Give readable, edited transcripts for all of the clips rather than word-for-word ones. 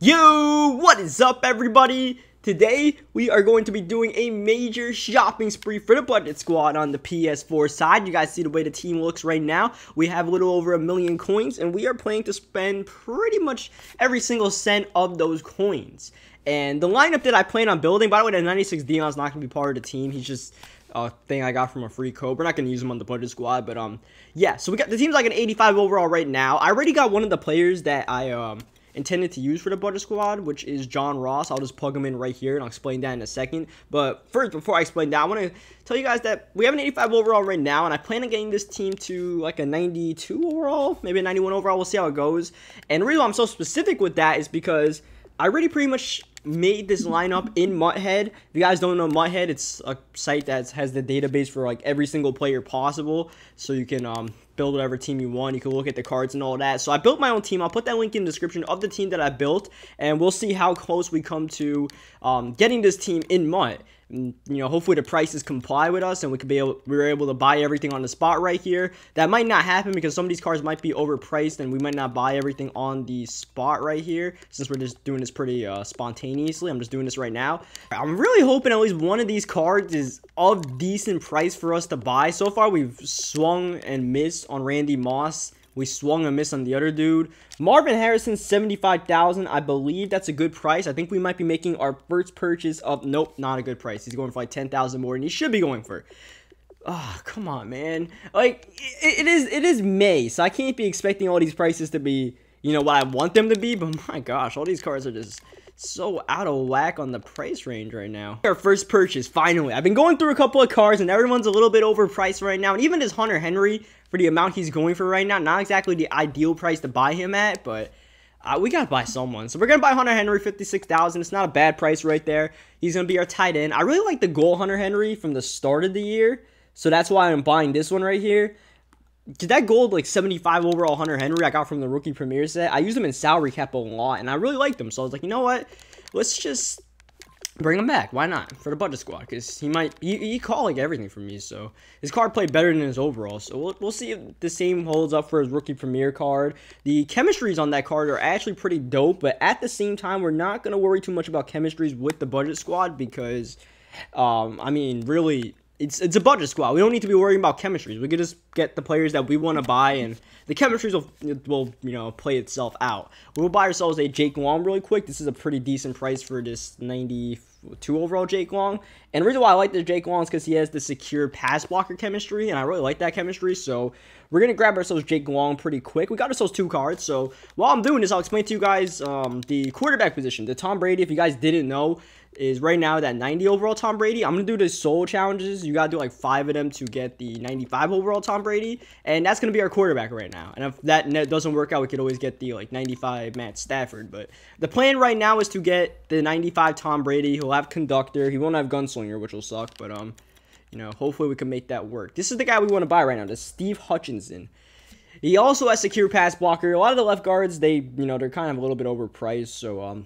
Yo, what is up, everybody? Today, we are going to be doing a major shopping spree for the budget squad on the PS4 side. You guys see the way the team looks right now. We have a little over 1 million coins, and we are planning to spend pretty much every single cent of those coins. And the lineup that I plan on building, by the way, the 96 Dion is not going to be part of the team. He's just a thing I got from a free code. We're not going to use him on the budget squad, but yeah. So we got the team's like an 85 overall right now. I already got one of the players that I intended to use for the budget squad, which is John Ross. I'll just plug him in right here, and I'll explain that in a second. But first, before I explain that, I want to tell you guys that we have an 85 overall right now, and I plan on getting this team to like a 92 overall, maybe a 91 overall. We'll see how it goes. And the reason why I'm so specific with that is because I already pretty much made this lineup in Muthead. If you guys don't know Muthead, it's a site that has the database for like every single player possible, so you can build whatever team you want. You can look at the cards and all that. So I built my own team. I'll put that link in the description of the team that I built, and we'll see how close we come to getting this team in Mud. And, you know, hopefully the prices comply with us, and we're able to buy everything on the spot right here. That might not happen because some of these cards might be overpriced, and we might not buy everything on the spot right here, since we're just doing this pretty spontaneously. I'm just doing this right now. I'm really hoping at least one of these cards is of decent price for us to buy. So far, we've swung and missed on Randy Moss. We swung and missed on the other dude. Marvin Harrison, 75,000. I believe that's a good price. I think we might be making our first purchase of... Nope, not a good price. He's going for like 10,000 more than he should be going for. Oh, come on, man. Like, it is May, so I can't be expecting all these prices to be, you know, what I want them to be. But my gosh, all these cards are just so out of whack on the price range right now. Our first purchase, finally. I've been going through a couple of cards, and everyone's a little bit overpriced right now. And even this Hunter Henry, for the amount he's going for right now, not exactly the ideal price to buy him at, but we gotta buy someone. So we're gonna buy Hunter Henry, 56,000. It's not a bad price right there. He's gonna be our tight end. I really like the goal Hunter Henry from the start of the year, so that's why I'm buying this one right here. Did that gold like 75 overall Hunter Henry I got from the rookie premiere set? I used him in salary cap a lot, and I really liked him. So I was like, you know what? Let's just bring him back. Why not? For the budget squad, because he called like everything for me. So his card played better than his overall. So we'll see if the same holds up for his rookie premiere card. The chemistries on that card are actually pretty dope, but at the same time, we're not gonna worry too much about chemistries with the budget squad because, I mean, really, it's a budget squad. We don't need to be worrying about chemistries. We can just get the players that we want to buy, and the chemistries will you know, play itself out. We'll buy ourselves a Jake Long really quick. This is a pretty decent price for this 92 overall Jake Long. And the reason why I like the Jake Long is because he has the secure pass blocker chemistry, and I really like that chemistry. So we're going to grab ourselves Jake Long pretty quick. We got ourselves 2 cards. So while I'm doing this, I'll explain to you guys the quarterback position. The Tom Brady, if you guys didn't know, is right now that 90 overall Tom Brady. I'm going to do the solo challenges. You got to do like 5 of them to get the 95 overall Tom Brady. And that's going to be our quarterback right now. And if that doesn't work out, we could always get the like 95 Matt Stafford. But the plan right now is to get the 95 Tom Brady. He'll have conductor. He won't have gunslinger, which will suck. But, you know, hopefully we can make that work. This is the guy we want to buy right now. This Steve Hutchinson. He also has secure pass blocker. A lot of the left guards, they're kind of a little bit overpriced. So,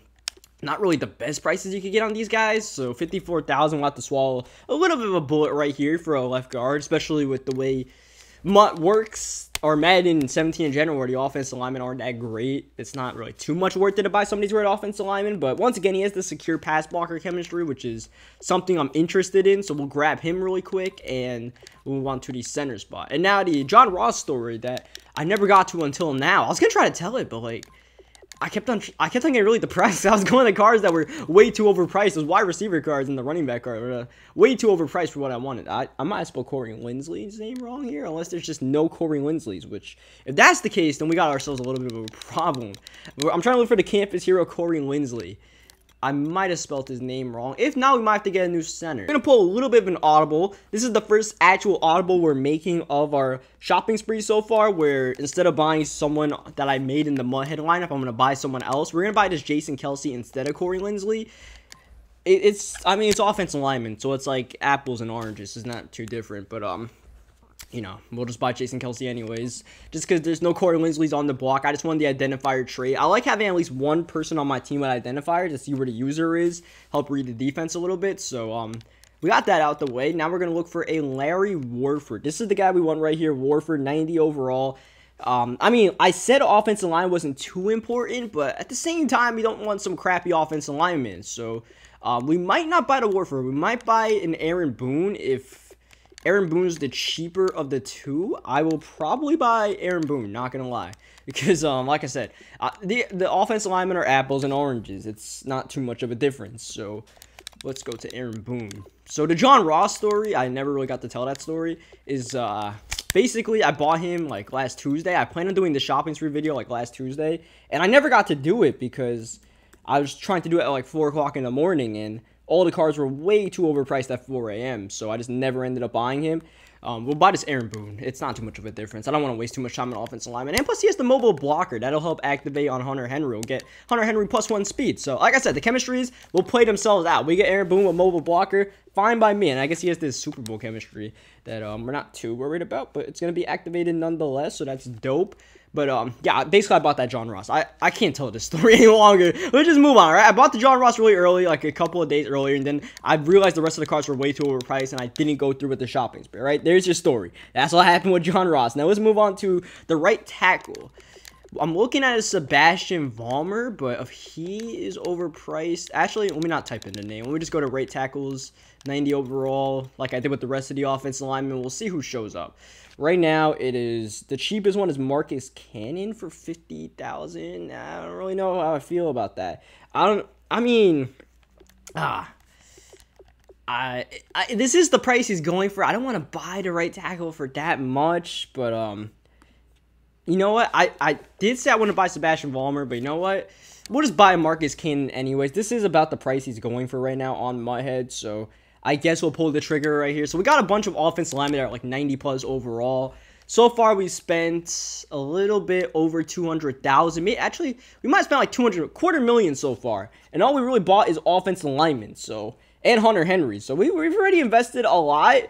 not really the best prices you could get on these guys. So 54,000, we'll have to swallow a little bit of a bullet right here for a left guard, especially with the way MUT works, or Madden in 17 in general, where the offensive linemen aren't that great. It's not really too much worth it to buy some of these red offensive linemen. But once again, he has the secure pass blocker chemistry, which is something I'm interested in. So we'll grab him really quick, and we'll move on to the center spot. And now the John Ross story that I never got to until now. I was going to try to tell it, but like, I kept on getting really depressed. I was going to cards that were way too overpriced. Those wide receiver cards and the running back card were way too overpriced for what I wanted. I might have spelled Corey Linsley's name wrong here, unless there's just no Corey Linsley's, which, if that's the case, then we got ourselves a little bit of a problem. I'm trying to look for the campus hero Corey Linsley. I might have spelled his name wrong. If not, we might have to get a new center. We're going to pull a little bit of an audible. This is the first actual audible we're making of our shopping spree so far, where instead of buying someone that I made in the Muthead lineup, I'm going to buy someone else. We're going to buy this Jason Kelsey instead of Corey Linsley. I mean, it's offensive lineman, so it's like apples and oranges. It's not too different, but, you know, we'll just buy Jason Kelsey anyways, just because there's no Corey Linsley's on the block. I just wanted the identifier trait. I like having at least one person on my team with identifier to see where the user is, help read the defense a little bit. So, we got that out the way. Now we're going to look for a Larry Warford. This is the guy we want right here, Warford, 90 overall. I mean, I said offensive line wasn't too important, but at the same time, we don't want some crappy offensive linemen. So we might not buy the Warfare. We might buy an Aaron Boone. If Aaron Boone's the cheaper of the two, I will probably buy Aaron Boone, not going to lie. Because, like I said, the offensive linemen are apples and oranges. It's not too much of a difference. So let's go to Aaron Boone. So the John Ross story, I never really got to tell that story, is basically I bought him like last Tuesday. I planned on doing the shopping spree video like last Tuesday, and I never got to do it because I was trying to do it at like 4 o'clock in the morning, and all the cards were way too overpriced at 4 a.m., so I just never ended up buying him. We'll buy this Aaron Boone. It's not too much of a difference. I don't want to waste too much time on offensive lineman. And plus, he has the mobile blocker. That'll help activate on Hunter Henry. We'll get Hunter Henry +1 speed. So, like I said, the chemistries will play themselves out. We get Aaron Boone with mobile blocker. Fine by me. And I guess he has this Super Bowl chemistry that we're not too worried about. But it's going to be activated nonetheless. So, that's dope. But, yeah, basically, I bought that John Ross. I can't tell this story any longer. Let's just move on, all right? I bought the John Ross really early, like a couple of days earlier, and then I realized the rest of the cards were way too overpriced, and I didn't go through with the shopping spree, right? There's your story. That's what happened with John Ross. Now, let's move on to the right tackle. I'm looking at a Sebastian Vollmer, but if he is overpriced... Actually, let me not type in the name. Let me just go to right tackles, 90 overall, like I did with the rest of the offensive linemen. We'll see who shows up. Right now, it is the cheapest one is Marcus Cannon for $50,000. I don't really know how I feel about that. This is the price he's going for. I don't want to buy the right tackle for that much, but you know what? I did say I want to buy Sebastian Vollmer, but you know what? We'll just buy Marcus Cannon anyways. This is about the price he's going for right now on my head, so I guess we'll pull the trigger right here. So we got a bunch of offensive linemen that are like 90 plus overall. So far, we spent a little bit over 200,000. Actually, we might have spent like 250,000 so far. And all we really bought is offensive linemen, so, and Hunter Henry. So we've already invested a lot,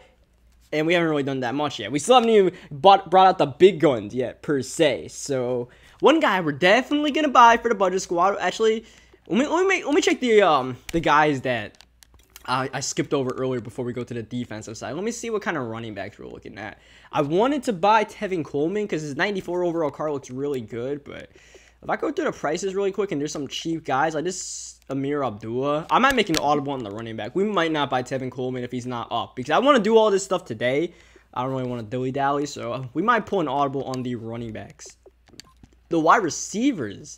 and we haven't really done that much yet. We still haven't even brought out the big guns yet, per se. So one guy we're definitely gonna buy for the budget squad. Actually, let me check the guys that I skipped over earlier before we go to the defensive side. Let me see what kind of running backs we're looking at. I wanted to buy Tevin Coleman because his 94 overall card looks really good, but if I go through the prices really quick and there's some cheap guys, Amir Abdullah. I might make an audible on the running back. We might not buy Tevin Coleman if he's not up because I want to do all this stuff today. I don't really want to dilly-dally, so we might pull an audible on the running backs. The wide receivers,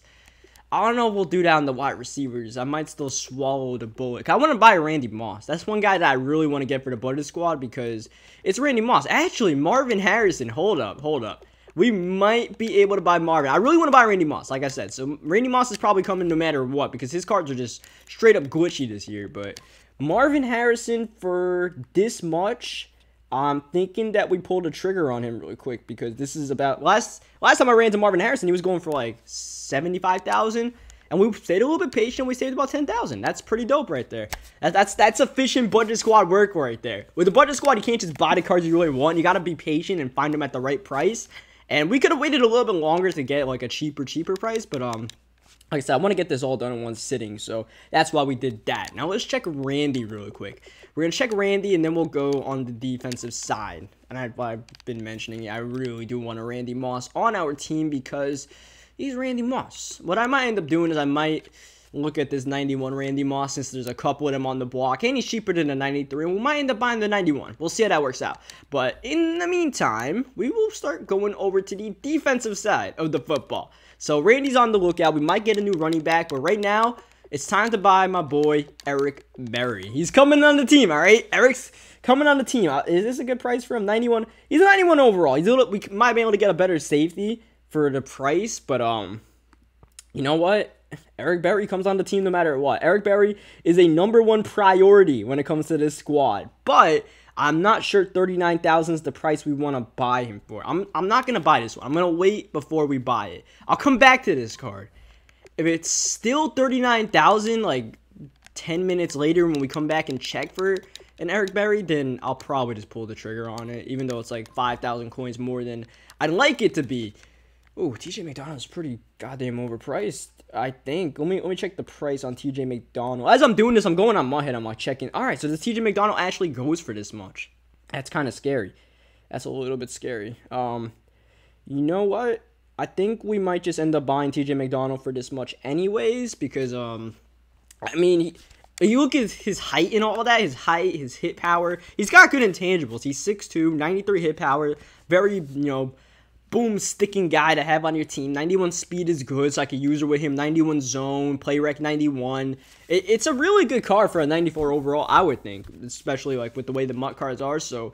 I don't know if we'll do that on the wide receivers. I might still swallow the bullet. I want to buy Randy Moss. That's one guy that I really want to get for the budget squad because it's Randy Moss. Actually, Marvin Harrison. Hold up. We might be able to buy Marvin. I really want to buy Randy Moss, like I said. So Randy Moss is probably coming no matter what because his cards are just straight up glitchy this year. But Marvin Harrison for this much, I'm thinking that we pulled a trigger on him really quick because this is about last time I ran to Marvin Harrison, he was going for like 75,000, and we stayed a little bit patient. We saved about 10,000. That's pretty dope right there. That's efficient budget squad work right there. With the budget squad, you can't just buy the cards you really want. You gotta be patient and find them at the right price. And we could have waited a little bit longer to get like a cheaper price, but like I said, I want to get this all done in one sitting, so that's why we did that. Now let's check Randy really quick. We're going to check Randy, and then we'll go on the defensive side. And I've been mentioning it, I really do want a Randy Moss on our team because he's Randy Moss. What I might end up doing is I might look at this 91 Randy Moss since there's a couple of them on the block, and he's cheaper than the 93, and we might end up buying the 91. We'll see how that works out. But in the meantime, we will start going over to the defensive side of the football. So Randy's on the lookout. We might get a new running back, but right now, it's time to buy my boy, Eric Berry. He's coming on the team, all right? Eric's coming on the team. Is this a good price for him? 91. He's a 91 overall. We might be able to get a better safety for the price, but you know what? Eric Berry comes on the team no matter what. Eric Berry is a #1 priority when it comes to this squad, but I'm not sure 39,000 is the price we want to buy him for. I'm not going to buy this one. I'm going to wait before we buy it. I'll come back to this card. If it's still 39,000, like 10 minutes later when we come back and check for an Eric Berry, then I'll probably just pull the trigger on it, even though it's like 5,000 coins more than I'd like it to be. Ooh, TJ McDonald's pretty goddamn overpriced, I think. Let me check the price on TJ McDonald. As I'm doing this, I'm going on my head. I'm like checking. All right, so the TJ McDonald actually goes for this much. That's kind of scary. That's a little bit scary. You know what? I think we might just end up buying TJ McDonald for this much anyways, because, I mean, you look at his height and all that, his height, his hit power. He's got good intangibles. He's 6'2", 93 hit power, very, boom sticking guy to have on your team. 91 speed is good, so I could use her with him. 91 zone, play rec 91. It's a really good card for a 94 overall, I would think, especially like with the way the MUT cards are. So,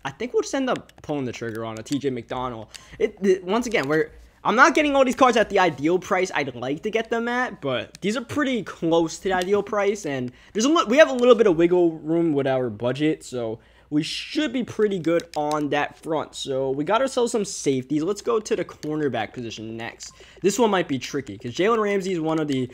I think we'll just end up pulling the trigger on a TJ McDonald. Once again, I'm not getting all these cards at the ideal price I'd like to get them at, but these are pretty close to the ideal price, and we have a little bit of wiggle room with our budget, so we should be pretty good on that front. So we got ourselves some safeties. Let's go to the cornerback position next. This one might be tricky because Jalen Ramsey is one of the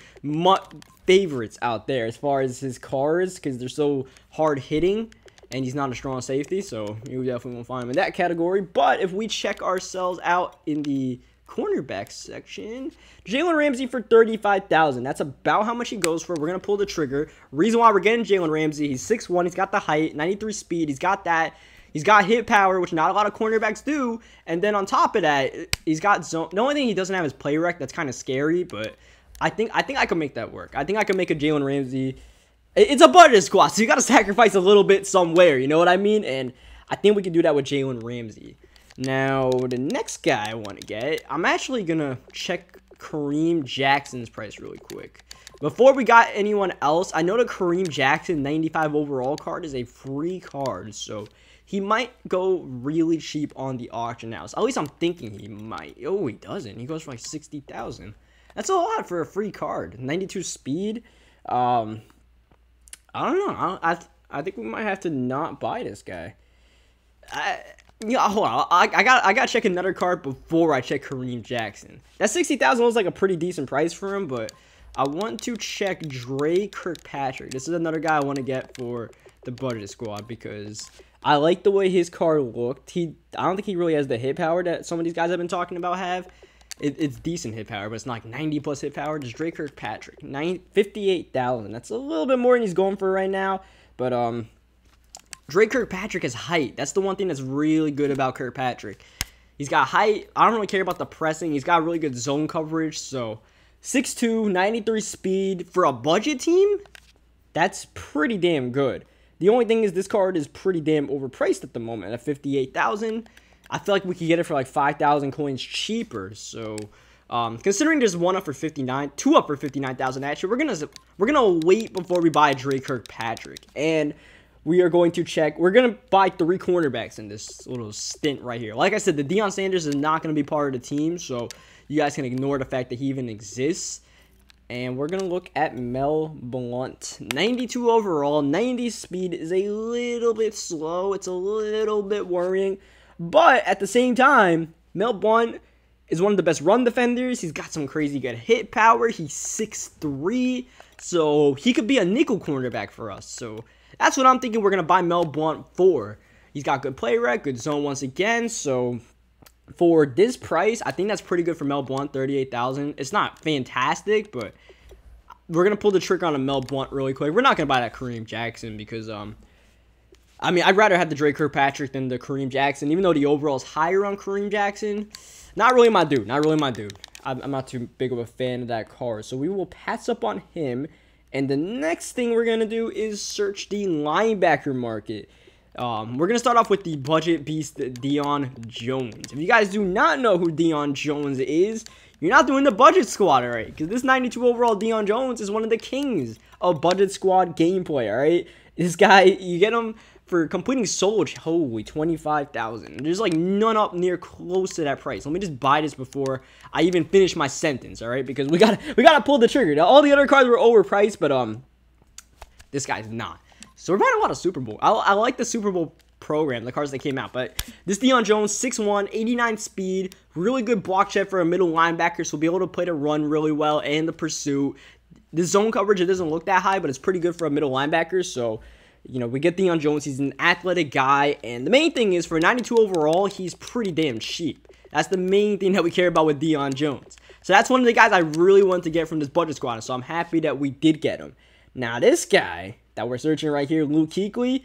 favorites out there as far as his cards because they're so hard hitting. And he's not a strong safety, so you definitely won't find him in that category. But if we check ourselves out in the cornerback section, Jalen Ramsey for $35,000. That's about how much he goes for. We're going to pull the trigger. Reason why we're getting Jalen Ramsey, he's 6'1", he's got the height, 93 speed, he's got that. He's got hit power, which not a lot of cornerbacks do. And then on top of that, he's got zone. The only thing he doesn't have is play rec. That's kind of scary, but I think I can make that work. I think I can make a Jalen Ramsey. It's a budget squad, so you got to sacrifice a little bit somewhere, you know what I mean? And I think we can do that with Jalen Ramsey. Now, the next guy I want to get, I'm actually going to check Kareem Jackson's price really quick. Before we got anyone else, I know the Kareem Jackson 95 overall card is a free card, so he might go really cheap on the auction house. At least I'm thinking he might. Oh, he doesn't. He goes for like $60,000. That's a lot for a free card. 92 speed. I don't know. I think we might have to not buy this guy. Hold on. I got to check another card before I check Kareem Jackson. That $60,000 was like a pretty decent price for him, but I want to check Dre Kirkpatrick. This is another guy I want to get for the budget squad because I like the way his card looked. I don't think he really has the hit power that some of these guys I've been talking about have. It's decent hit power, but it's not like 90 plus hit power. Just Drake Kirkpatrick, $58,000. That's a little bit more than he's going for right now. But Drake Kirkpatrick has height. That's the one thing that's really good about Kirkpatrick. He's got height. I don't really care about the pressing. He's got really good zone coverage. So 6'2", 93 speed for a budget team. That's pretty damn good. The only thing is this card is pretty damn overpriced at the moment at $58,000. I feel like we could get it for like 5,000 coins cheaper. So, considering there's one up for 59, two up for 59,000 actually, we're gonna wait before we buy Dre Kirkpatrick, and we are going to check. We're gonna buy 3 cornerbacks in this little stint right here. Like I said, the Deion Sanders is not gonna be part of the team, so you guys can ignore the fact that he even exists. And we're gonna look at Mel Blount, 92 overall, 90 speed is a little bit slow. It's a little bit worrying. But at the same time, Mel Blount is one of the best run defenders. He's got some crazy good hit power. He's 6'3", so he could be a nickel cornerback for us. So that's what I'm thinking we're going to buy Mel Blount for. He's got good play rec, good zone once again. So for this price, I think that's pretty good for Mel Blount, $38,000. It's not fantastic, but we're going to pull the trigger on a Mel Blount really quick. We're not going to buy that Kareem Jackson because, I mean, I'd rather have the Dre Kirkpatrick than the Kareem Jackson, even though the overall is higher on Kareem Jackson. Not really my dude. Not really my dude. I'm not too big of a fan of that card. So we will pass up on him. And the next thing we're going to do is search the linebacker market. We're going to start off with the budget beast, Deion Jones. If you guys do not know who Deion Jones is, you're not doing the budget squad, all right? Because this 92 overall Deion Jones is one of the kings of budget squad gameplay, all right? This guy, you get him for completing solo, holy, $25,000. There's like none up near close to that price. Let me just buy this before I even finish my sentence, all right? Because we gotta pull the trigger. Now, all the other cards were overpriced, but this guy's not. So we're buying a lot of Super Bowl. I like the Super Bowl program, the cards that came out. But this Deion Jones, 6'1", 89 speed, really good block check for a middle linebacker, so we'll be able to play the run really well and the pursuit. The zone coverage, it doesn't look that high, but it's pretty good for a middle linebacker, so you know, we get Deion Jones. He's an athletic guy. And the main thing is, for 92 overall, he's pretty damn cheap. That's the main thing that we care about with Deion Jones. So that's one of the guys I really want to get from this budget squad. So I'm happy that we did get him. Now, this guy that we're searching right here, Luke Kuechly,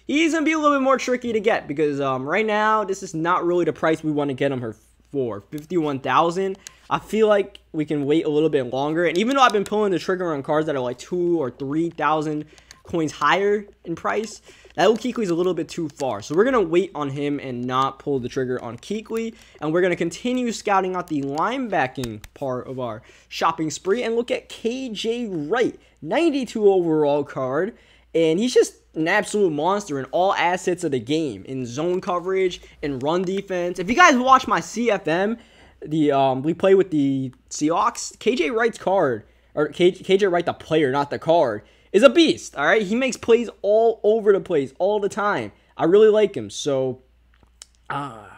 he's going to be a little bit more tricky to get because right now, this is not really the price we want to get him for. 51,000. I feel like we can wait a little bit longer. And even though I've been pulling the trigger on cards that are like 2,000 or 3,000 coins higher in price, that Kuechly is a little bit too far. So we're going to wait on him and not pull the trigger on Kuechly. And we're going to continue scouting out the linebacking part of our shopping spree and look at KJ Wright. 92 overall card. And he's just an absolute monster in all assets of the game. In zone coverage, in run defense. If you guys watch my CFM, we play with the Seahawks, KJ Wright's card, or KJ Wright the player, not the card, is a beast, all right? He makes plays all over the place, all the time. I really like him. So,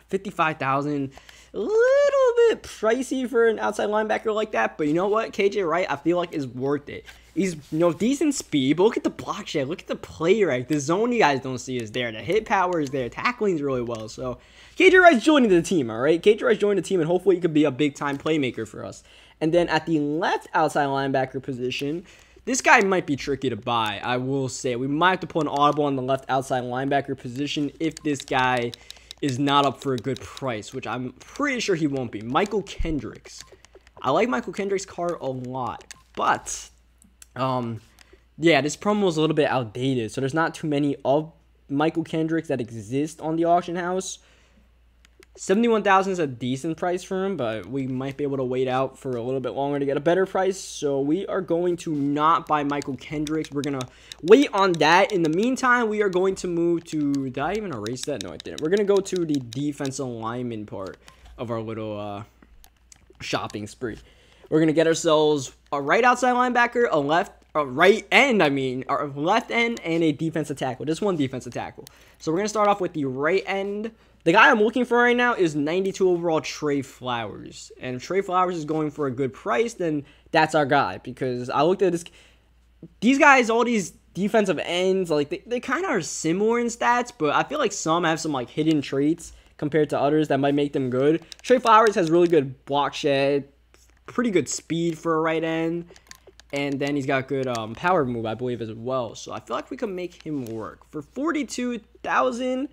55,000, a little bit pricey for an outside linebacker like that. But you know what? KJ Wright, I feel like, is worth it. He's, decent speed, but look at the block shed. Look at the play rate. The zone you guys don't see is there. The hit power is there. Tackling's really well. So, KJ Wright's joining the team, all right? KJ Wright's joining the team, and hopefully he could be a big-time playmaker for us. And then at the left outside linebacker position, this guy might be tricky to buy, I will say. We might have to put an audible on the left outside linebacker position if this guy is not up for a good price, which I'm pretty sure he won't be. Michael Kendricks. I like Michael Kendricks' card a lot, but, yeah, this promo is a little bit outdated, so there's not too many of Michael Kendricks that exist on the auction house. 71,000 is a decent price for him, but we might be able to wait out for a little bit longer to get a better price. So we are going to not buy Michael Kendricks. We're going to wait on that. In the meantime, we are going to move to... Did I even erase that? No, I didn't. We're going to go to the defensive lineman part of our little shopping spree. We're going to get ourselves a right outside linebacker, a left end, our left end, and a defensive tackle. Just one defensive tackle. So we're going to start off with the right end. The guy I'm looking for right now is 92 overall Trey Flowers. And if Trey Flowers is going for a good price, then that's our guy. Because I looked at this. These guys, all these defensive ends, like they kind of are similar in stats, but I feel like some have some like hidden traits compared to others that might make them good. Trey Flowers has really good block shed, pretty good speed for a right end. And then he's got good power move, I believe, as well. So I feel like we can make him work. For 42,000...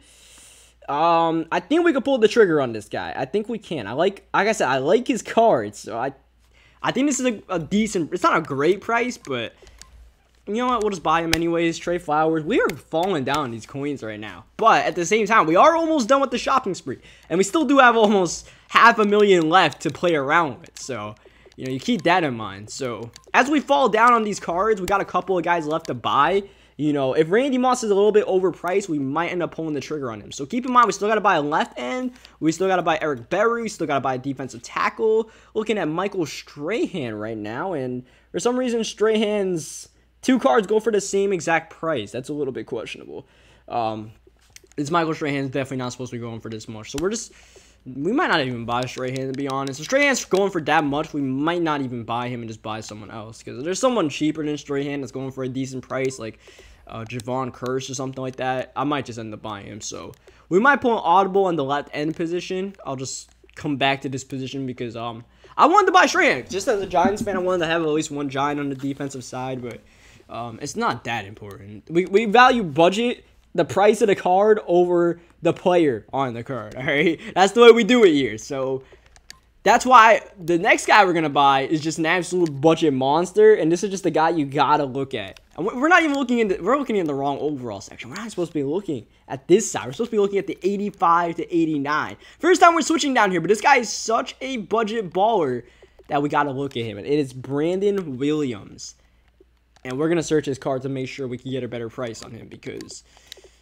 I think we could pull the trigger on this guy. I think we can. Like I said, I like his cards. So I think this is a decent... It's not a great price, but... You know what? We'll just buy him anyways. Trey Flowers. We are falling down these coins right now. But at the same time, we are almost done with the shopping spree. And we still do have almost 500,000 left to play around with. So... you keep that in mind. So, as we fall down on these cards, we got a couple of guys left to buy. If Randy Moss is a little bit overpriced, we might end up pulling the trigger on him. So, keep in mind, we still got to buy a left end. We still got to buy Eric Berry. We still got to buy a defensive tackle. Looking at Michael Strahan right now. And for some reason, Strahan's 2 cards go for the same exact price. That's a little bit questionable. This Michael Strahan's definitely not supposed to be going for this much. So, we might not even buy Strahan, to be honest. If Strahan's going for that much, we might not even buy him and just buy someone else. Because there's someone cheaper than Strahan that's going for a decent price, like Javon Curse or something like that. I might just end up buying him. So we might pull an audible in the left end position. I'll just come back to this position because I wanted to buy Strahan. Just as a Giants fan, I wanted to have at least one Giant on the defensive side. But it's not that important. We value budget, the price of the card, over the player on the card, all right? That's the way we do it here. So that's why the next guy we're going to buy is just an absolute budget monster, and this is just the guy you got to look at. And we're not even looking we're looking in the wrong overall section. We're not supposed to be looking at this side. We're supposed to be looking at the 85 to 89. First time we're switching down here, but this guy is such a budget baller that we got to look at him. And it is Brandon Williams. And we're going to search his card to make sure we can get a better price on him because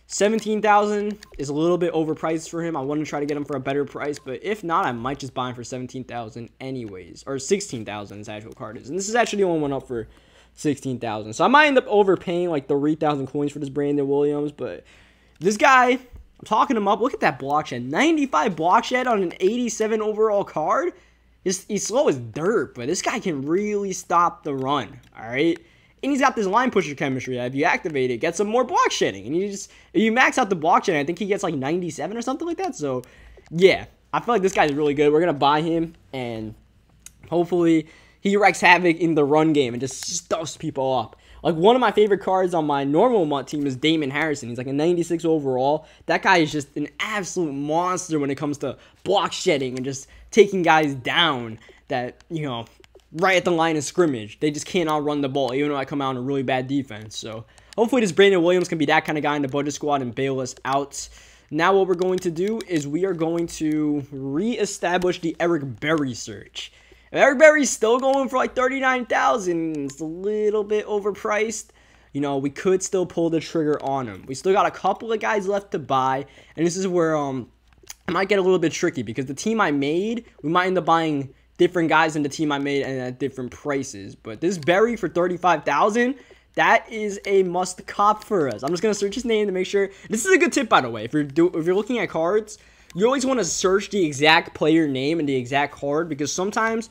17,000 is a little bit overpriced for him. I want to try to get him for a better price, but if not, I might just buy him for 17,000 anyways, or 16,000 his actual card is. And this is actually the only one up for 16,000. So I might end up overpaying like 3,000 coins for this Brandon Williams, but this guy, I'm talking him up. Look at that block shed. 95 block shed on an 87 overall card. He's slow as dirt, but this guy can really stop the run, all right? And he's got this line pusher chemistry that if you activate it, gets some more block shedding. And if you max out the block shedding, I think he gets like 97 or something like that. So, yeah, I feel like this guy's really good. We're going to buy him and hopefully he wreaks havoc in the run game and just stuffs people up. Like, one of my favorite cards on my normal MUT team is Damon Harrison. He's like a 96 overall. That guy is just an absolute monster when it comes to block shedding and just taking guys down that, you know, right at the line of scrimmage. They just can't outrun the ball, even though I come out on a really bad defense. So, hopefully this Brandon Williams can be that kind of guy in the budget squad and bail us out. Now what we're going to do is we are going to reestablish the Eric Berry search. Eric Berry's still going for like 39,000. It's a little bit overpriced. You know, we could still pull the trigger on him. We still got a couple of guys left to buy, and this is where it might get a little bit tricky because the team I made, we might end up buying different guys in the team I made and at different prices. But this Berry for 35,000, that is a must cop for us. I'm just gonna search his name to make sure. This is a good tip, by the way. If you're looking at cards, you always want to search the exact player name and the exact card, because sometimes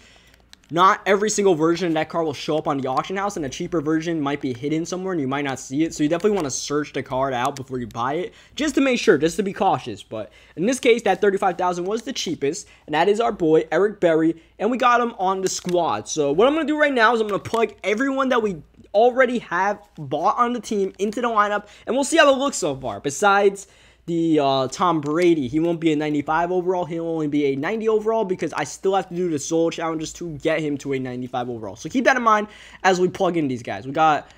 not every single version of that card will show up on the auction house, and a cheaper version might be hidden somewhere and you might not see it. So you definitely want to search the card out before you buy it, just to make sure, just to be cautious. But in this case, that 35,000 was the cheapest, and that is our boy Eric Berry, and we got him on the squad. So what I'm gonna do right now is I'm gonna plug everyone that we already have bought on the team into the lineup, and we'll see how it looks so far. Besides the Tom Brady, he won't be a 95 overall, he'll only be a 90 overall, because I still have to do the solo challenges to get him to a 95 overall. So keep that in mind as we plug in these guys. We got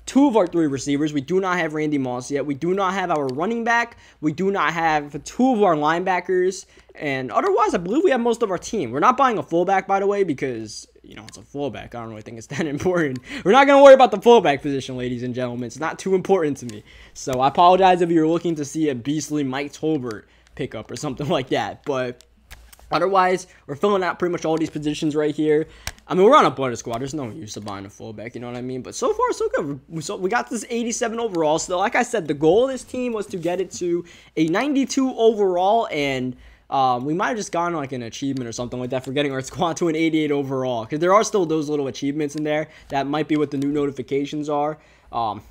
2 of our 3 receivers. We do not have Randy Moss yet. We do not have our running back. We do not have 2 of our linebackers. And otherwise, I believe we have most of our team. We're not buying a fullback, by the way, because, you know, it's a fullback. I don't really think it's that important. We're not going to worry about the fullback position, ladies and gentlemen. It's not too important to me. So I apologize if you're looking to see a beastly Mike Tolbert pickup or something like that. But otherwise, we're filling out pretty much all these positions right here. I mean, we're on a budget squad. There's no use of buying a fullback, you know what I mean? But so far, so good. We got this 87 overall. So, like I said, the goal of this team was to get it to a 92 overall, and we might have just gotten like an achievement or something like that for getting our squad to an 88 overall, because there are still those little achievements in there that might be what the new notifications are.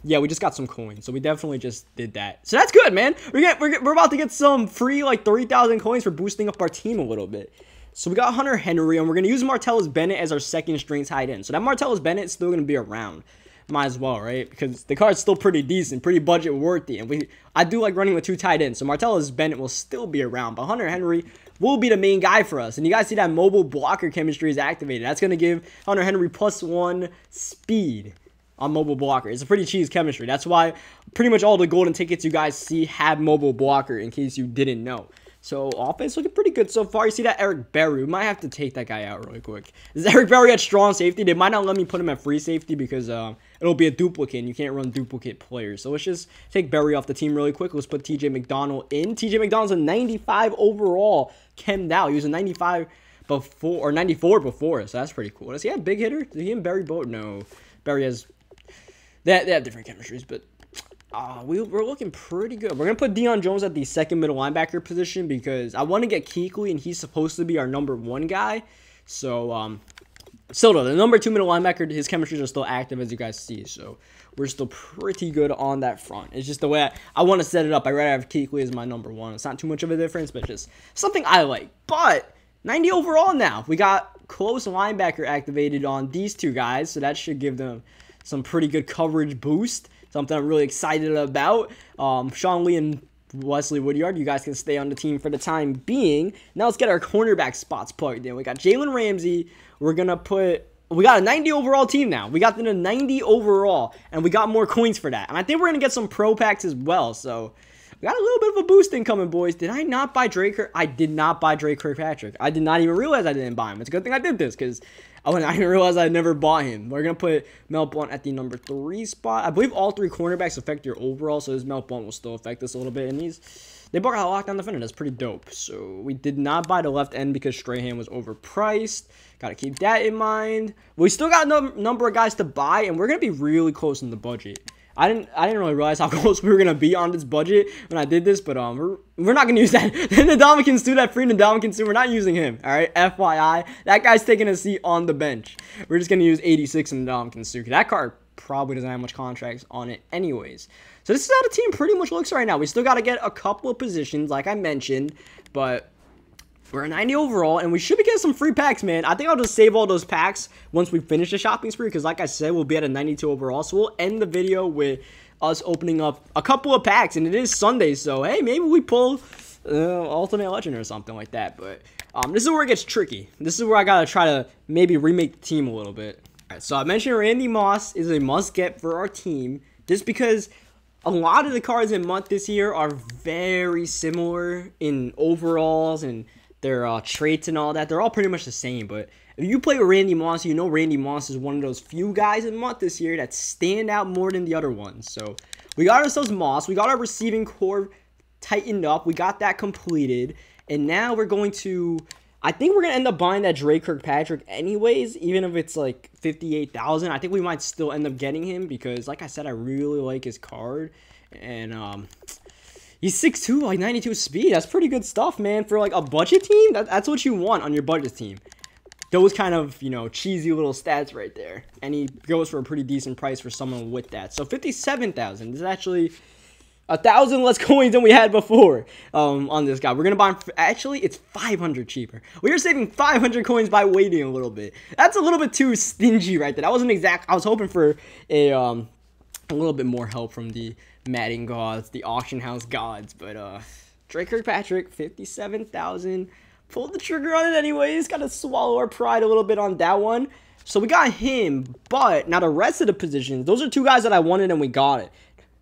Yeah, we just got some coins, so we definitely just did that. So that's good, man. We're about to get some free like 3,000 coins for boosting up our team a little bit. So we got Hunter Henry, and we're going to use Martellus Bennett as our second string tight end. So that Martellus Bennett is still going to be around. Might as well, right? Because the card's still pretty decent, pretty budget worthy. And I do like running with 2 tight ends. So Martellus Bennett will still be around. But Hunter Henry will be the main guy for us. And you guys see that mobile blocker chemistry is activated. That's going to give Hunter Henry +1 speed on mobile blocker. It's a pretty cheese chemistry. That's why pretty much all the golden tickets you guys see have mobile blocker, in case you didn't know. So, offense looking pretty good so far. You see that Eric Berry. We might have to take that guy out really quick. Is Eric Berry at strong safety? They might not let me put him at free safety because it'll be a duplicate, and you can't run duplicate players. So, let's just take Berry off the team really quick. Let's put TJ McDonald in. TJ McDonald's a 95 overall. Chem Dow. He was a 95 before, or 94 before, so that's pretty cool. Does he have big hitter? Did he and Berry both? No. Berry has... They have different chemistries, but... we're looking pretty good. We're going to put Deion Jones at the second middle linebacker position because I want to get Kuechly, and he's supposed to be our #1 guy. So, still though, the #2 middle linebacker, his chemistries are still active, as you guys see. So, we're still pretty good on that front. It's just the way I want to set it up. I'd rather have Kuechly as my #1. It's not too much of a difference, but just something I like. But, 90 overall now. We got close linebacker activated on these 2 guys, so that should give them some pretty good coverage boost. Something I'm really excited about. Sean Lee and Wesley Woodyard, you guys can stay on the team for the time being. Now let's get our cornerback spots plugged in. We got Jalen Ramsey. We got a 90 overall team now. We got them to 90 overall, and we got more coins for that. And I think we're going to get some pro packs as well. So we got a little bit of a boost incoming, boys. Did I not buy Drake? I did not buy Drake Kirkpatrick. I did not even realize I didn't buy him. It's a good thing I did this, because I didn't realize I never bought him. We're going to put Mel Blount at the #3 spot. I believe all 3 cornerbacks affect your overall, so this Mel Blount will still affect us a little bit. And they both got a lockdown defender. That's pretty dope. So we did not buy the left end because Strahan was overpriced. Got to keep that in mind. We still got a number of guys to buy, and we're going to be really close in the budget. I didn't really realize how close we were going to be on this budget when I did this, but we're not going to use that. The Ndamukong Suh, that free Ndamukong Suh, we're not using him, all right? FYI, that guy's taking a seat on the bench. We're just going to use 86 in Ndamukong Suh. That card probably doesn't have much contracts on it anyways. So this is how the team pretty much looks right now. We still got to get a couple of positions, like I mentioned, but We're at 90 overall, and we should be getting some free packs, man. I think I'll just save all those packs once we finish the shopping spree, because like I said, we'll be at a 92 overall. So we'll end the video with us opening up a couple of packs, and it is Sunday, so hey, maybe we pull Ultimate Legend or something like that. But this is where it gets tricky. This is where I gotta try to maybe remake the team a little bit. All right, so I mentioned Randy Moss is a must-get for our team, just because a lot of the cards in month this year are very similar in overalls and their traits and all that. They're all pretty much the same, but if you play with Randy Moss, you know Randy Moss is one of those few guys in month this year that stand out more than the other ones. So we got ourselves Moss. We got our receiving core tightened up. We got that completed. And now we're going to, I think we're going to end up buying that Drake Kirkpatrick anyways, even if it's like 58,000. I think we might still end up getting him because, like I said, I really like his card. And he's 6'2", like 92 speed. That's pretty good stuff, man. For like a budget team, that's what you want on your budget team. Those kind of, you know, cheesy little stats right there. And he goes for a pretty decent price for someone with that. So 57,000. This is actually 1,000 less coins than we had before on this guy. We're going to buy him. Actually, it's 500 cheaper. We are saving 500 coins by waiting a little bit. That's a little bit too stingy right there. That wasn't exact. I was hoping for a little bit more help from the Madden gods, the auction house gods, but Drake Kirkpatrick, 57,000. Pulled the trigger on it anyways. Got to swallow our pride a little bit on that one. So we got him, but now the rest of the positions, those are two guys that I wanted and we got it.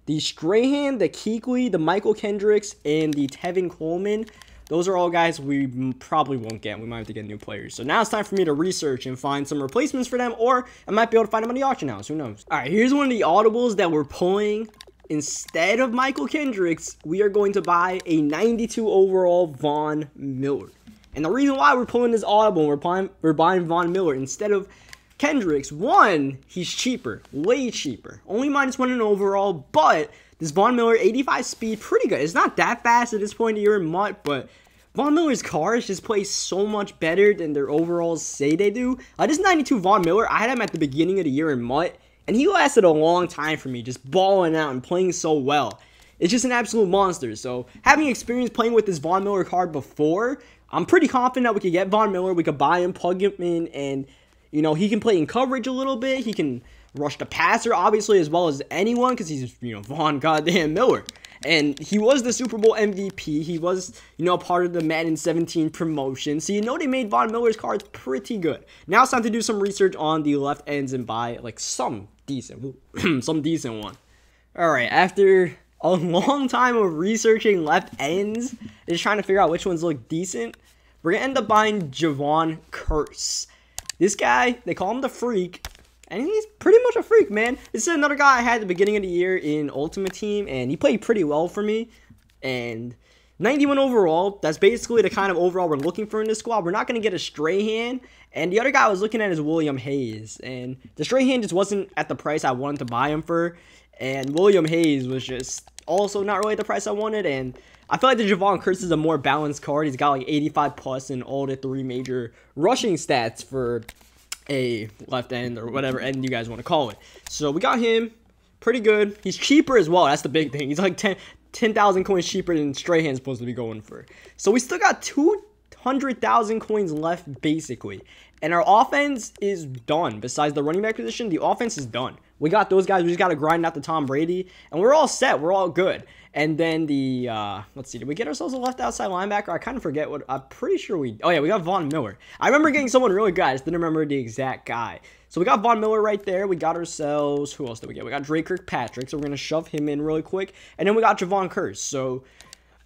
The Strahan, the Kuechly, the Michael Kendricks, and the Tevin Coleman. Those are all guys we probably won't get. We might have to get new players. So now it's time for me to research and find some replacements for them, or I might be able to find them on the auction house. Who knows? All right, here's one of the audibles that we're pulling. Instead of Michael Kendricks, we are going to buy a 92 overall Von Miller. And the reason why we're pulling this audible and we're buying Von Miller instead of Kendricks, one, he's cheaper, way cheaper. Only -1 in overall, but this Von Miller, 85 speed, pretty good. It's not that fast at this point of the year in MUT, but Von Miller's cars just play so much better than their overalls say they do. This 92 Von Miller, I had him at the beginning of the year in MUT, and he lasted a long time for me, just balling out and playing so well. It's just an absolute monster. So having experience playing with this Von Miller card before, I'm pretty confident that we could get Von Miller. We could buy him, plug him in, and, you know, he can play in coverage a little bit. He can rush the passer, obviously, as well as anyone, because he's, you know, Von goddamn Miller. And he was the Super Bowl MVP. He was, you know, part of the Madden 17 promotion. So, you know, they made Von Miller's cards pretty good. Now it's time to do some research on the left ends and buy, like, some decent one. All right, after a long time of researching left ends, just trying to figure out which ones look decent, we're going to end up buying Javon Curse. This guy, they call him the Freak, and he's pretty much a freak, man. This is another guy I had at the beginning of the year in Ultimate Team, and he played pretty well for me. And 91 overall, that's basically the kind of overall we're looking for in this squad. We're not going to get a Strahan, and the other guy I was looking at is William Hayes. And the Strahan just wasn't at the price I wanted to buy him for, and William Hayes was just also not really at the price I wanted. And I feel like the Javon Curse is a more balanced card. He's got like 85 plus in all the 3 major rushing stats for a left end or whatever end you guys want to call it. So we got him, pretty good. He's cheaper as well. That's the big thing. He's like 10,000 coins cheaper than Strahan's supposed to be going for. So we still got 200,000 coins left basically. And our offense is done. Besides the running back position, the offense is done. We got those guys. We just got to grind out the Tom Brady. And we're all set. We're all good. And then the, let's see, did we get ourselves a left outside linebacker? I kind of forget what, I'm pretty sure oh yeah, we got Von Miller. I remember getting someone really good. I just didn't remember the exact guy. So we got Von Miller right there. We got ourselves, who else did we get? We got Drake Kirkpatrick. So we're going to shove him in really quick. And then we got Javon Curse. So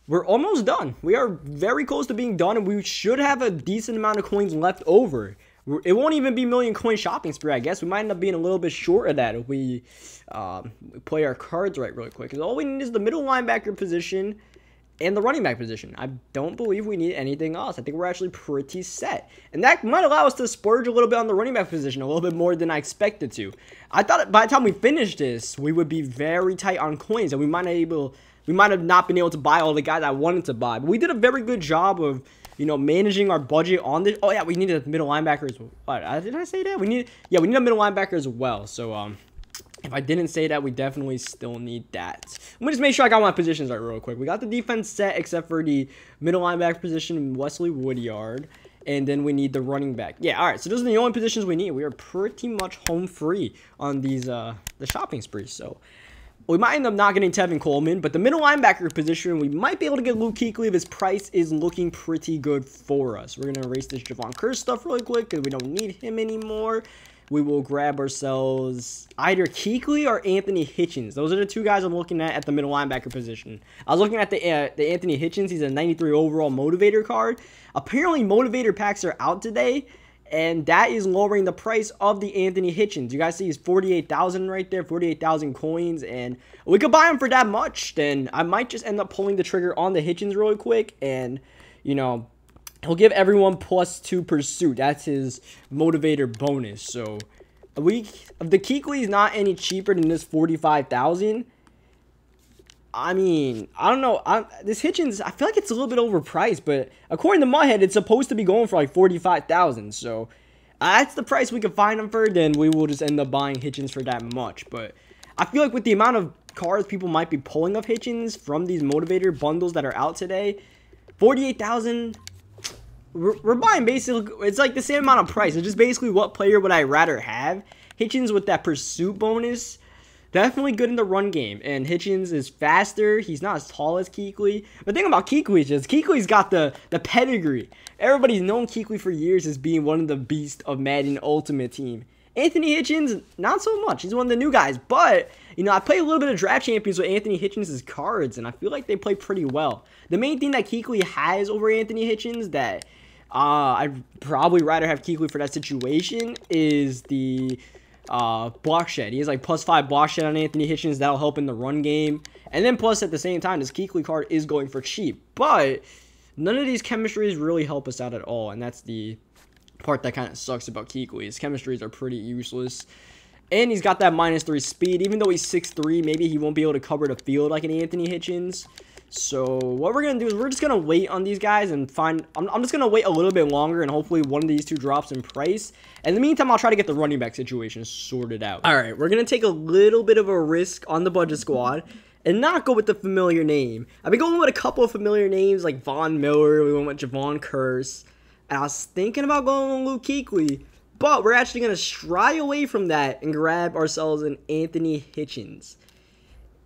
we're almost done. We are very close to being done. And we should have a decent amount of coins left over. It won't even be million coin shopping spree, I guess. We might end up being a little bit short of that if we play our cards right really quick. Because all we need is the middle linebacker position and the running back position. I don't believe we need anything else. I think we're actually pretty set. And that might allow us to splurge a little bit on the running back position, a little bit more than I expected to. I thought by the time we finish this, we would be very tight on coins. And we might have not been able to buy all the guys I wanted to buy. But we did a very good job of, you know, managing our budget on this. Oh yeah, we needed a middle linebacker as well. Did I say that? We need a middle linebacker as well. So If I didn't say that, we definitely still need that. I'm gonna just make sure I got my positions right real quick. We got the defense set except for the middle linebacker position, Wesley Woodyard. And then we need the running back. Yeah, all right. So those are the only positions we need. We are pretty much home free on these the shopping sprees. So we might end up not getting Tevin Coleman, but the middle linebacker position, we might be able to get Luke Kuechly if his price is looking pretty good for us. We're gonna erase this Javon Curse stuff really quick because we don't need him anymore. We will grab ourselves either Kuechly or Anthony Hitchens. Those are the two guys I'm looking at the middle linebacker position. I was looking at the Anthony Hitchens. He's a 93 overall motivator card. Apparently, motivator packs are out today, and that is lowering the price of the Anthony Hitchens. You guys see he's 48,000 right there, 48,000 coins, and we could buy him for that much. Then I might just end up pulling the trigger on the Hitchens really quick, and, you know, he'll give everyone +2 pursuit. That's his motivator bonus. So, the Kuechly is not any cheaper than this 45,000. I mean, I don't know. This Hitchens, I feel like it's a little bit overpriced, but according to my head, it's supposed to be going for like 45,000. So, that's the price we can find him for. Then we will just end up buying Hitchens for that much. But I feel like with the amount of cards people might be pulling of Hitchens from these motivator bundles that are out today, 48,000. We're buying basically, it's like the same amount of price. It's just basically what player would I rather have. Hitchens with that pursuit bonus, definitely good in the run game. And Hitchens is faster. He's not as tall as Kuechly. The thing about Kuechly is just, Kuechly's got the pedigree. Everybody's known Kuechly for years as being one of the beasts of Madden Ultimate Team. Anthony Hitchens, not so much. He's one of the new guys. But, you know, I play a little bit of Draft Champions with Anthony Hitchens' cards, and I feel like they play pretty well. The main thing that Kuechly has over Anthony Hitchens that I'd probably rather have Kuechly for that situation is the block shed. He has like +5 block shed on Anthony Hitchens. That'll help in the run game. And then plus at the same time, this Kuechly card is going for cheap. But none of these chemistries really help us out at all. And that's the part that kind of sucks about Kuechly. His chemistries are pretty useless. And he's got that -3 speed. Even though he's 6'3", maybe he won't be able to cover the field like an Anthony Hitchens. So what we're going to do is we're just going to wait on these guys and find... I'm just going to wait a little bit longer and hopefully one of these two drops in price. In the meantime, I'll try to get the running back situation sorted out. All right, we're going to take a little bit of a risk on the budget squad and not go with the familiar name. I've been going with a couple of familiar names like Von Miller. We went with Javon Curse. And I was thinking about going with Luke Kuechly. But we're actually going to shy away from that and grab ourselves an Anthony Hitchens.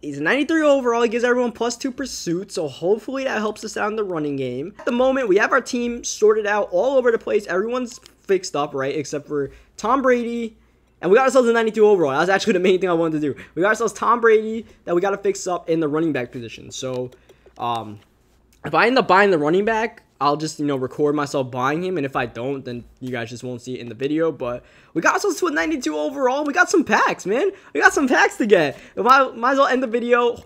He's a 93 overall. He gives everyone +2 pursuit, so hopefully that helps us out in the running game. At the moment, we have our team sorted out all over the place. Everyone's fixed up, right, except for Tom Brady. And we got ourselves a 92 overall. That was actually the main thing I wanted to do. We got ourselves Tom Brady that we got to fix up in the running back position. So, if I end up buying the running back, I'll just, you know, record myself buying him. And if I don't, then you guys just won't see it in the video. But we got ourselves to a 92 overall. We got some packs, man. We got some packs to get. Might as well end the video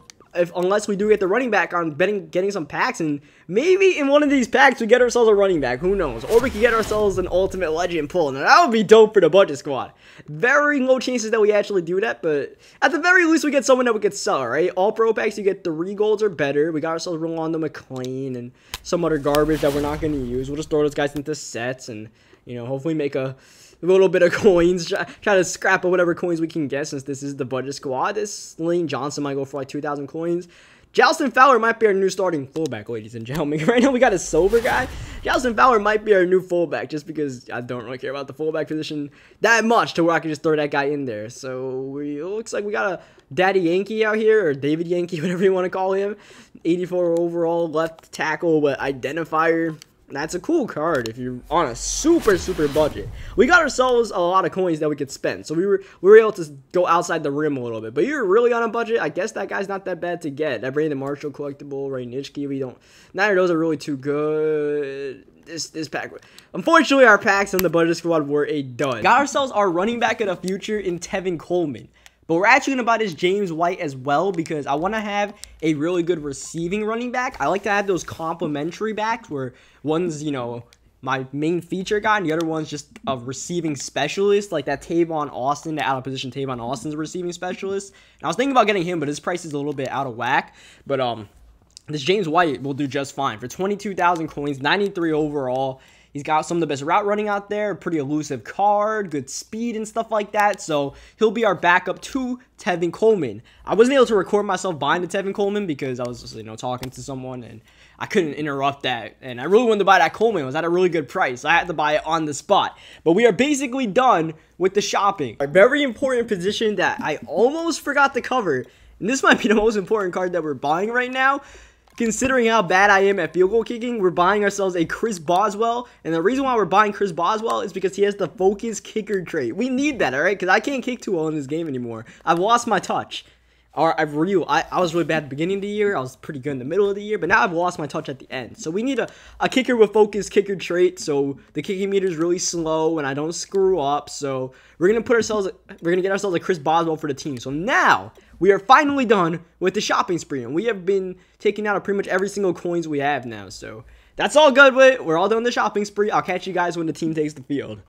unless we do get the running back on getting some packs. And maybe in one of these packs, we get ourselves a running back. Who knows? Or we could get ourselves an ultimate legend pull. Now, that would be dope for the budget squad. Very low chances that we actually do that. But at the very least, we get someone that we could sell, right? All pro packs, you get 3 golds or better. We got ourselves Rolando McClain and some other garbage that we're not going to use. We'll just throw those guys into sets and, you know, hopefully make a little bit of coins. Try to scrap up whatever coins we can get since this is the budget squad. This Lane Johnson might go for like 2,000 coins. Jalston Fowler might be our new starting fullback, ladies and gentlemen. Right now we got a silver guy. Jalston Fowler might be our new fullback just because I don't really care about the fullback position that much to where I can just throw that guy in there. So it looks like we got a Daddy Yankee out here, or David Yankee, whatever you want to call him. 84 overall left tackle with identifier. That's a cool card if you're on a super budget. We got ourselves a lot of coins that we could spend, so we were able to go outside the rim a little bit. But you're really on a budget, I guess that guy's not that bad to get. That Brandon Marshall collectible, Ray Nitschke, neither of those are really too good. This pack, unfortunately, our packs on the budget squad were a dud. Got ourselves our running back of the future in Tevin Coleman. But we're actually going to buy this James White as well because I want to have a really good receiving running back. I like to have those complementary backs where one's, you know, my main feature guy and the other one's just a receiving specialist, like that Tavon Austin, the out-of-position Tavon Austin's a receiving specialist. And I was thinking about getting him, but his price is a little bit out of whack. But this James White will do just fine. For 22,000 coins, 93 overall, He's got some of the best route running out there, pretty elusive card, good speed and stuff like that. So he'll be our backup to Tevin Coleman. I wasn't able to record myself buying the Tevin Coleman because I was just, talking to someone and I couldn't interrupt that. And I really wanted to buy that Coleman. It was at a really good price. I had to buy it on the spot. But we are basically done with the shopping. A very important position that I almost forgot to cover. And this might be the most important card that we're buying right now. Considering how bad I am at field goal kicking, we're buying ourselves a Chris Boswell. And the reason why we're buying Chris Boswell is because he has the focus kicker trait. We need that, all right? Because I can't kick too well in this game anymore. I've lost my touch. Or I was really bad at the beginning of the year. I was pretty good in the middle of the year. But now I've lost my touch at the end. So we need a kicker with focus kicker trait. So the kicking meter is really slow and I don't screw up. So we're going to get ourselves a Chris Boswell for the team. So now we are finally done with the shopping spree. And we have been taking out of pretty much every single coins we have now. So that's all good with it. We're all done with the shopping spree. I'll catch you guys when the team takes the field.